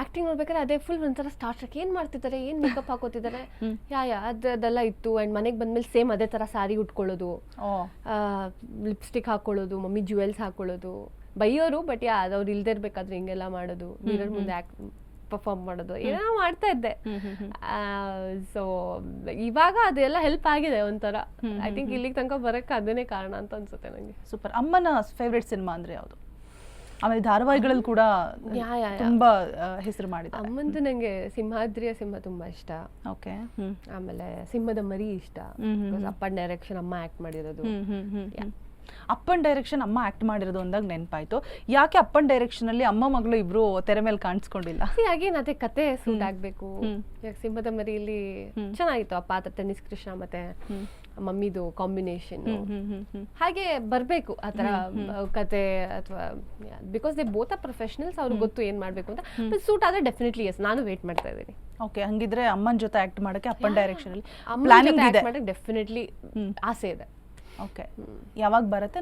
Acting ನೋಡ್ಬೇಕಾದ್ರೆ ಅದೇ full ಒಂಥರ ಸ್ಟಾರ್ಟ್ ಏನ್ ಮಾಡ್ತಿದ್ದಾರೆ, ಏನ್ ಮೇಕಪ್ ಹಾಕೋತಿದ್ದಾರೆ, ಅದೆಲ್ಲ ಇತ್ತು. ಅಂಡ್ ಮನೆಗೆ ಬಂದ್ಮೇಲೆ ಸೇಮ್ ಅದೇ ತರ ಸ್ಯಾರಿ ಉಟ್ಕೊಳ್ಳೋದು, ಲಿಪ್ಸ್ಟಿಕ್ ಹಾಕೊಳ್ಳೋದು, ಮಮ್ಮಿ ಜ್ಯುವೆಲ್ಸ್ ಹಾಕೊಳ್ಳೋದು, ಬೈಯೋರು ಬಟ್ ಅವ್ರು ಇಲ್ದೇ ಇರ್ಬೇಕಾದ್ರೆ ಹಿಂಗೆಲ್ಲ ಮಾಡೋದು, ಮಿರರ್ ಮುಂದೆ ಪರ್ಫಾರ್ಮ್ ಮಾಡೋದು, ಏನೋ ಮಾಡ್ತಾ ಇದ್ದೆ. ಸೊ ಇವಾಗ ಅದೆಲ್ಲ ಹೆಲ್ಪ್ ಆಗಿದೆ ಒಂಥರ. ಐ ಥಿಂಕ್ ಇಲ್ಲಿಗೆ ತನಕ ಬರಕ್ಕೆ ಅದನ್ನೇ ಕಾರಣ ಅಂತ ಅನ್ಸುತ್ತೆ ನಂಗೆ. ಸೂಪರ್. ಅಮ್ಮನ ಫೇವ್ರೆಟ್ ಸಿನಿಮಾ ಅಂದ್ರೆ ಯಾವುದು? ಆಮೇಲೆ ಧಾರಾವಾಹಿಗಳಲ್ಲಿ ಕೂಡ ತುಂಬಾ ಹೆಸರು ಮಾಡಿದ. ಅಮ್ಮಂದು ನಂಗೆ ಸಿಂಹಾದ್ರಿಯ ಸಿಂಹ ತುಂಬಾ ಇಷ್ಟ. ಓಕೆ. ಆಮೇಲೆ ಸಿಂಹದ ಮರಿ ಇಷ್ಟ. ಅಪ್ಪನ ಡೈರೆಕ್ಷನ್ ಅಮ್ಮ ಆಕ್ಟ್ ಮಾಡಿರೋದು. ಅಪ್ಪನ್ ಡೈರೆಕ್ಷನ್ ಅಮ್ಮ ಆಕ್ಟ್ ಮಾಡಿರೋದು ಅಂದಾಗ ನೆನಪಾಯ್ತು. ಯಾಕೆ ಅಪ್ಪನ್ ಡೈರೆಕ್ಷನ್ ಅಲ್ಲಿ ಅಮ್ಮ ಮಗಳು ಇಬ್ರು ತೆರೆ ಮೇಲೆ ಕಾಣಿಸ್ಕೊಂಡಿಲ್ಲ? ಹಾಗೇನ್ ಅದೇ ಕತೆ ಸೂಟ್ ಆಗ್ಬೇಕು. ಸಿಂಹದ ಮರಿಯಲ್ಲಿ ಚೆನ್ನಾಗಿತ್ತು ಆ ಪಾತ್ರ, ಟೆನ್ನಿಸ್ ಕೃಷ್ಣ ಮತ್ತೆ ಮಮ್ಮಿದು ಕಾಂಬಿನೇಷನ್ ಹಾಗೆ ಬರ್ಬೇಕು ಆತರ ಕತೆ. ಅಥವಾ because they both are professionals, ಅವ್ರಿಗೆ ಗೊತ್ತು ಏನ್ ಮಾಡ್ಬೇಕು ಅಂತ. ಸೂಟ್ ಆದ್ರೆ ಡೆಫಿನೆಟ್ಲಿ ಎಸ್, ನಾನು ವೇಟ್ ಮಾಡ್ತಾ ಇದ್ದೀನಿ. ಓಕೆ, ಹಂಗಿದ್ರೆ ಅಮ್ಮನ ಜೊತೆ ಆಕ್ಟ್ ಮಾಡಕ್ಕೆ ಅಪ್ಪನ್ ಡೈರೆಕ್ಷನ್ ಅಲ್ಲಿ ಪ್ಲಾನಿಂಗ್ ಇದೆ, ಡೆಫಿನೆಟ್ಲಿ ಆಸೆ ಇದೆ. ಓಕೆ, ಯಾವಾಗ ಬರುತ್ತೆ?